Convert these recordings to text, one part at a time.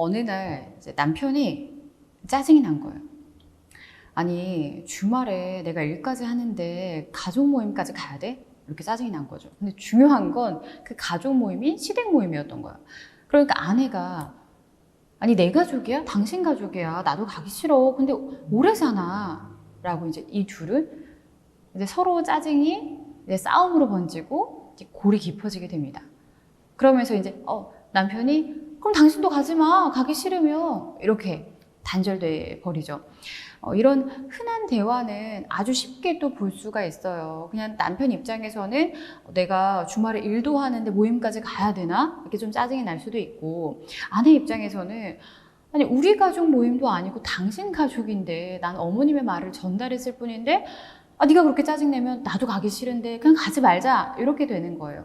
어느 날 이제 남편이 짜증이 난 거예요. 아니, 주말에 내가 일까지 하는데 가족 모임까지 가야 돼? 이렇게 짜증이 난 거죠. 근데 중요한 건 그 가족 모임이 시댁 모임이었던 거야. 그러니까 아내가 아니, 내 가족이야? 당신 가족이야. 나도 가기 싫어. 근데 오래잖아. 라고 이제 이 둘은 이제 서로 짜증이 이제 싸움으로 번지고 이제 골이 깊어지게 됩니다. 그러면서 이제 남편이 그럼 당신도 가지 마. 가기 싫으면 이렇게 단절돼 버리죠. 이런 흔한 대화는 아주 쉽게 또 볼 수가 있어요. 그냥 남편 입장에서는 내가 주말에 일도 하는데 모임까지 가야 되나? 이렇게 좀 짜증이 날 수도 있고, 아내 입장에서는 아니, 우리 가족 모임도 아니고 당신 가족인데 난 어머님의 말을 전달했을 뿐인데 네가 그렇게 짜증내면 나도 가기 싫은데 그냥 가지 말자. 이렇게 되는 거예요.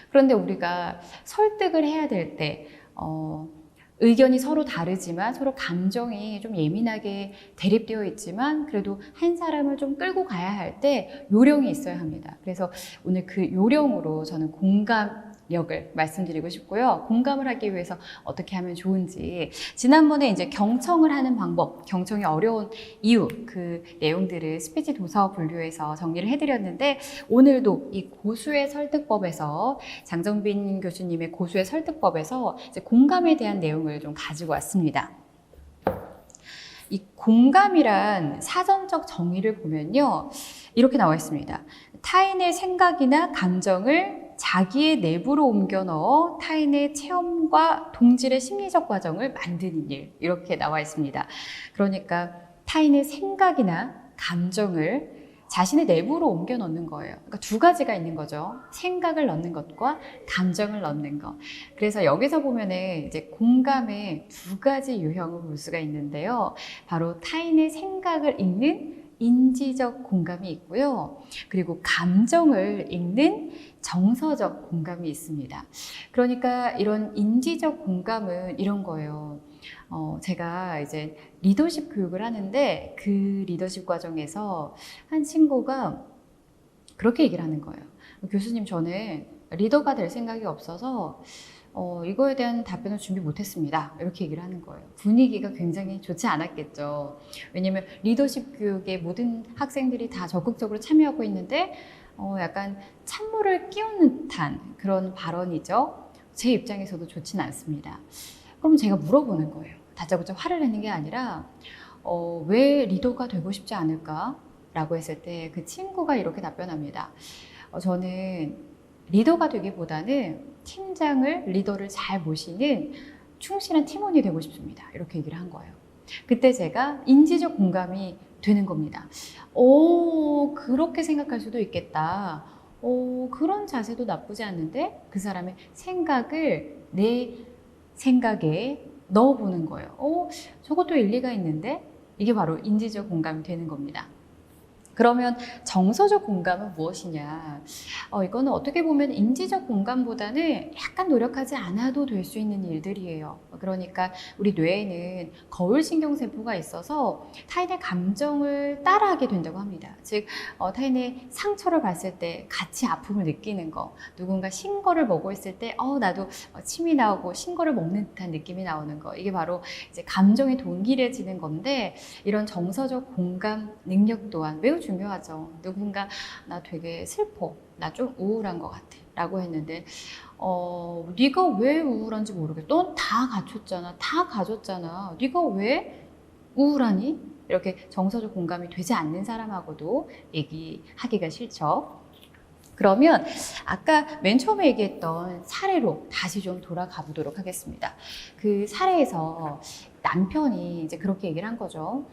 그런데 우리가 설득을 해야 될 때, 의견이 서로 다르지만 서로 감정이 좀 예민하게 대립되어 있지만 그래도 한 사람을 좀 끌고 가야 할 때 요령이 있어야 합니다. 그래서 오늘 그 요령으로 저는 공감력을 말씀드리고 싶고요. 공감을 하기 위해서 어떻게 하면 좋은지, 지난번에 이제 경청을 하는 방법, 경청이 어려운 이유, 그 내용들을 스피치 도서 분류해서 정리를 해드렸는데, 오늘도 이 고수의 설득법에서, 장정빈 교수님의 고수의 설득법에서 이제 공감에 대한 내용을 좀 가지고 왔습니다. 이 공감이란 사전적 정의를 보면요, 이렇게 나와 있습니다. 타인의 생각이나 감정을 자기의 내부로 옮겨 넣어 타인의 체험과 동질의 심리적 과정을 만드는 일, 이렇게 나와 있습니다. 그러니까 타인의 생각이나 감정을 자신의 내부로 옮겨 넣는 거예요. 그러니까 두 가지가 있는 거죠. 생각을 넣는 것과 감정을 넣는 것. 그래서 여기서 보면은 이제 공감의 두 가지 유형을 볼 수가 있는데요. 바로 타인의 생각을 읽는 인지적 공감이 있고요. 그리고 감정을 읽는 정서적 공감이 있습니다. 그러니까 이런 인지적 공감은 이런 거예요. 제가 이제 리더십 교육을 하는데 그 리더십 과정에서 한 친구가 그렇게 얘기를 하는 거예요. 교수님, 저는 리더가 될 생각이 없어서 이거에 대한 답변을 준비 못했습니다. 이렇게 얘기를 하는 거예요. 분위기가 굉장히 좋지 않았겠죠. 왜냐면 리더십 교육에 모든 학생들이 다 적극적으로 참여하고 있는데 약간 찬물을 끼얹는 듯한 그런 발언이죠. 제 입장에서도 좋지는 않습니다. 그럼 제가 물어보는 거예요. 다짜고짜 화를 내는 게 아니라 왜 리더가 되고 싶지 않을까? 라고 했을 때 그 친구가 이렇게 답변합니다. 저는 리더가 되기보다는 팀장을, 리더를 잘 모시는 충실한 팀원이 되고 싶습니다. 이렇게 얘기를 한 거예요. 그때 제가 인지적 공감이 되는 겁니다. 그렇게 생각할 수도 있겠다. 그런 자세도 나쁘지 않는데, 그 사람의 생각을 내 생각에 넣어보는 거예요. 저것도 일리가 있는데? 이게 바로 인지적 공감이 되는 겁니다. 그러면 정서적 공감은 무엇이냐? 이거는 어떻게 보면 인지적 공감보다는 약간 노력하지 않아도 될 수 있는 일들이에요. 그러니까 우리 뇌에는 거울신경세포가 있어서 타인의 감정을 따라하게 된다고 합니다. 즉, 타인의 상처를 봤을 때 같이 아픔을 느끼는 거, 누군가 신거를 먹고 있을 때 나도 침이 나오고 신거를 먹는 듯한 느낌이 나오는 거, 이게 바로 이제 감정이 동일해지는 건데, 이런 정서적 공감 능력 또한 매우 중요하죠. 누군가 나 되게 슬퍼, 나 좀 우울한 것 같아 라고 했는데 네가 왜 우울한지 모르겠어. 넌 다 갖췄잖아, 다 가졌잖아, 네가 왜 우울하니? 이렇게 정서적 공감이 되지 않는 사람하고도 얘기하기가 싫죠. 그러면 아까 맨 처음에 얘기했던 사례로 다시 좀 돌아가 보도록 하겠습니다. 그 사례에서 남편이 이제 그렇게 얘기를 한 거죠.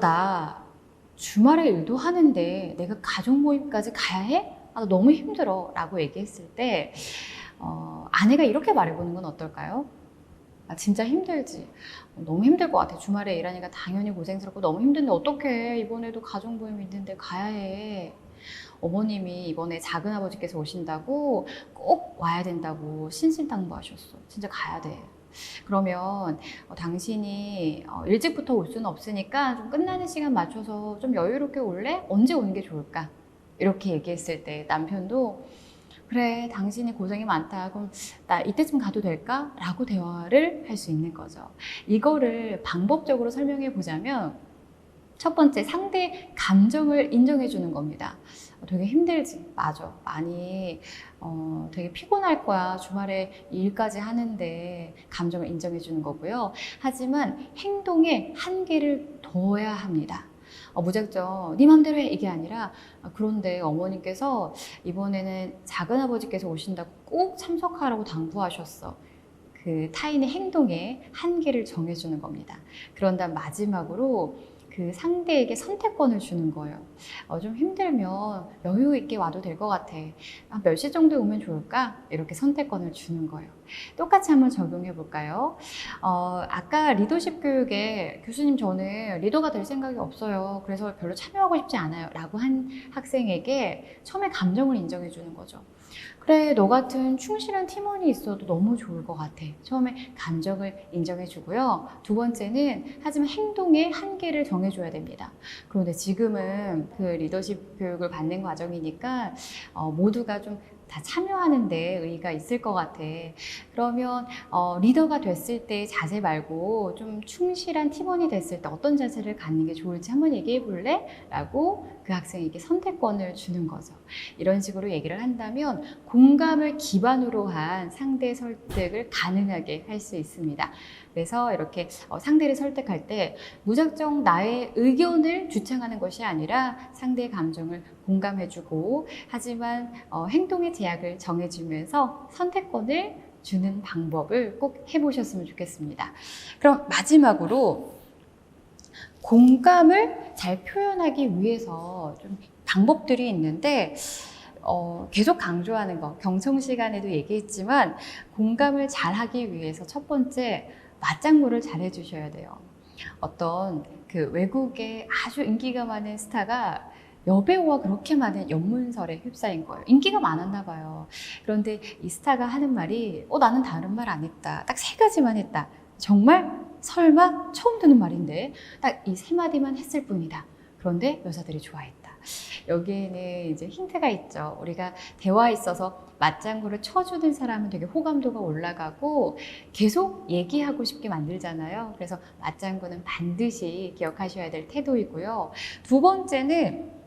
나 주말에 일도 하는데 내가 가족 모임까지 가야 해? 나 너무 힘들어 라고 얘기했을 때 아내가 이렇게 말해보는 건 어떨까요? 진짜 힘들지. 너무 힘들 것 같아. 주말에 일하니까 당연히 고생스럽고 너무 힘든데 어떡해. 이번에도 가족 모임 있는데 가야 해. 어머님이 이번에 작은아버지께서 오신다고 꼭 와야 된다고 신신당부하셨어. 진짜 가야 돼. 그러면 당신이 일찍부터 올 수는 없으니까 좀 끝나는 시간 맞춰서 좀 여유롭게 올래? 언제 오는 게 좋을까? 이렇게 얘기했을 때 남편도 그래, 당신이 고생이 많다. 그럼 나 이때쯤 가도 될까? 라고 대화를 할 수 있는 거죠. 이거를 방법적으로 설명해 보자면 첫 번째, 상대의 감정을 인정해 주는 겁니다. 되게 힘들지. 맞아. 많이 되게 피곤할 거야. 주말에 일까지 하는데 감정을 인정해 주는 거고요. 하지만 행동에 한계를 둬야 합니다. 무작정 네 맘대로 해 이게 아니라 그런데 어머니께서 이번에는 작은아버지께서 오신다고 꼭 참석하라고 당부하셨어. 그 타인의 행동에 한계를 정해주는 겁니다. 그런 다음 마지막으로 그 상대에게 선택권을 주는 거예요. 좀 힘들면 여유 있게 와도 될 것 같아. 몇 시 정도에 오면 좋을까? 이렇게 선택권을 주는 거예요. 똑같이 한번 적용해 볼까요? 아까 리더십 교육에 교수님 저는 리더가 될 생각이 없어요. 그래서 별로 참여하고 싶지 않아요. 라고 한 학생에게 처음에 감정을 인정해 주는 거죠. 그래, 너 같은 충실한 팀원이 있어도 너무 좋을 것 같아. 처음에 감정을 인정해 주고요. 두 번째는 하지만 행동의 한계를 정해줘야 됩니다. 그런데 지금은 그 리더십 교육을 받는 과정이니까 모두가 좀 다 참여하는데 의의가 있을 것 같아. 그러면 리더가 됐을 때 자세 말고 좀 충실한 팀원이 됐을 때 어떤 자세를 갖는 게 좋을지 한번 얘기해 볼래? 라고 그 학생에게 선택권을 주는 거죠. 이런 식으로 얘기를 한다면 공감을 기반으로 한 상대 설득을 가능하게 할 수 있습니다. 그래서 이렇게 상대를 설득할 때 무작정 나의 의견을 주창하는 것이 아니라 상대의 감정을 공감해주고 하지만 행동의 제약을 정해주면서 선택권을 주는 방법을 꼭 해보셨으면 좋겠습니다. 그럼 마지막으로 공감을 잘 표현하기 위해서 좀 방법들이 있는데 계속 강조하는 거, 경청 시간에도 얘기했지만 공감을 잘 하기 위해서 첫 번째, 맞장구를 잘 해주셔야 돼요. 어떤 그 외국의 아주 인기가 많은 스타가 여배우와 그렇게 많은 연문설에 휩싸인 거예요. 인기가 많았나 봐요. 그런데 이 스타가 하는 말이 나는 다른 말 안 했다. 딱 세 가지만 했다. 정말? 설마? 처음 듣는 말인데 딱 이 세 마디만 했을 뿐이다. 그런데 여자들이 좋아했다. 여기에는 이제 힌트가 있죠. 우리가 대화에 있어서 맞장구를 쳐주는 사람은 되게 호감도가 올라가고 계속 얘기하고 싶게 만들잖아요. 그래서 맞장구는 반드시 기억하셔야 될 태도이고요. 두 번째는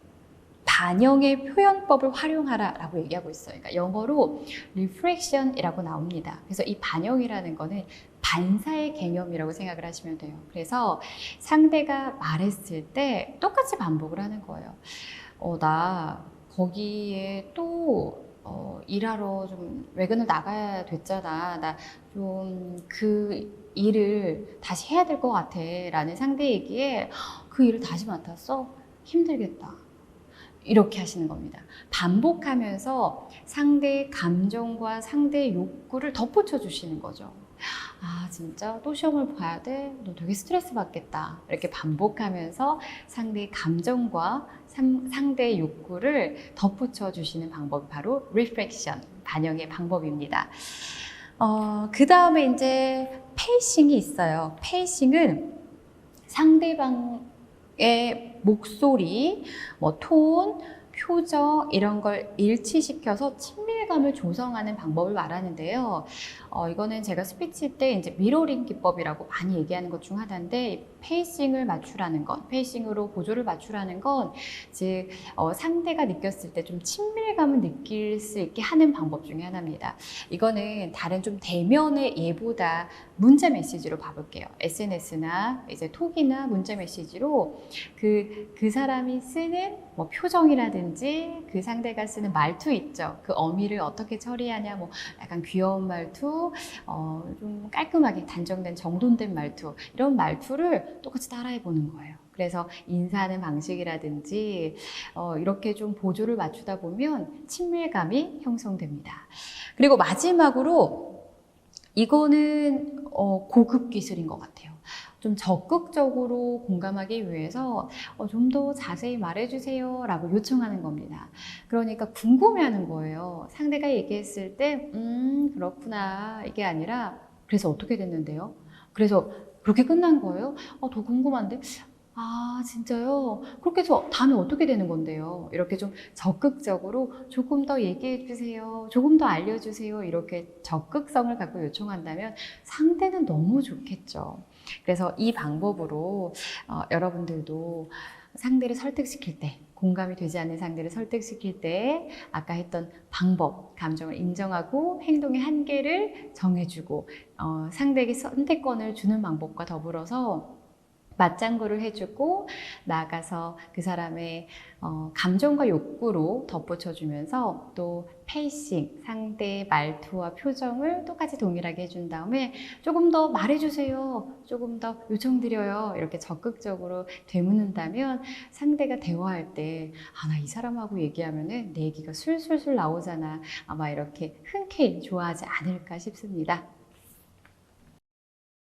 반영의 표현법을 활용하라 라고 얘기하고 있어요. 그러니까 영어로 reflection이라고 나옵니다. 그래서 이 반영이라는 거는 반사의 개념이라고 생각을 하시면 돼요. 그래서 상대가 말했을 때 똑같이 반복을 하는 거예요. 나 거기에 또 일하러 좀 외근을 나가야 됐잖아. 나 좀 그 일을 다시 해야 될 것 같아. 라는 상대 얘기에 그 일을 다시 맡았어? 힘들겠다. 이렇게 하시는 겁니다. 반복하면서 상대의 감정과 상대의 욕구를 덧붙여 주시는 거죠. 아, 진짜 또 시험을 봐야 돼? 너 되게 스트레스 받겠다. 이렇게 반복하면서 상대의 감정과 상대의 욕구를 덧붙여 주시는 방법이 바로 reflection, 반영의 방법입니다. 그 다음에 이제 페이싱이 있어요. 페이싱은 상대방의 목소리, 톤, 표정 이런 걸 일치시켜서 친밀감을 조성하는 방법을 말하는데요. 이거는 제가 스피치 때 이제 미러링 기법이라고 많이 얘기하는 것 중 하나인데 페이싱을 맞추라는 건, 페이싱으로 보조를 맞추라는 건 즉 상대가 느꼈을 때 좀 친밀감을 느낄 수 있게 하는 방법 중에 하나입니다. 이거는 다른 좀 대면의 예보다 문자 메시지로 봐볼게요. SNS나 이제 톡이나 문자 메시지로 그 사람이 쓰는 뭐 표정이라든지 그 상대가 쓰는 말투 있죠. 그 어미를 어떻게 처리하냐, 뭐 약간 귀여운 말투, 좀 깔끔하게 단정된 정돈된 말투 이런 말투를 똑같이 따라해 보는 거예요. 그래서 인사하는 방식이라든지 이렇게 좀 보조를 맞추다 보면 친밀감이 형성됩니다. 그리고 마지막으로 이거는 고급 기술인 것 같아요. 좀 적극적으로 공감하기 위해서 좀 더 자세히 말해주세요 라고 요청하는 겁니다. 그러니까 궁금해하는 거예요. 상대가 얘기했을 때 그렇구나 이게 아니라 그래서 어떻게 됐는데요? 그래서 그렇게 끝난 거예요? 더 궁금한데? 아, 진짜요? 그렇게 해서 다음에 어떻게 되는 건데요? 이렇게 좀 적극적으로 조금 더 얘기해 주세요. 조금 더 알려주세요. 이렇게 적극성을 갖고 요청한다면 상대는 너무 좋겠죠. 그래서 이 방법으로 여러분들도 상대를 설득시킬 때, 공감이 되지 않는 상대를 설득시킬 때 아까 했던 방법, 감정을 인정하고 행동의 한계를 정해주고 상대에게 선택권을 주는 방법과 더불어서 맞장구를 해주고 나아가서 그 사람의 감정과 욕구로 덧붙여주면서 또 페이싱, 상대의 말투와 표정을 똑같이 동일하게 해준 다음에 조금 더 말해주세요. 조금 더 요청드려요. 이렇게 적극적으로 되묻는다면 상대가 대화할 때 아, 나 이 사람하고 얘기하면은 내 얘기가 술술술 나오잖아. 아마 이렇게 흔쾌히 좋아하지 않을까 싶습니다.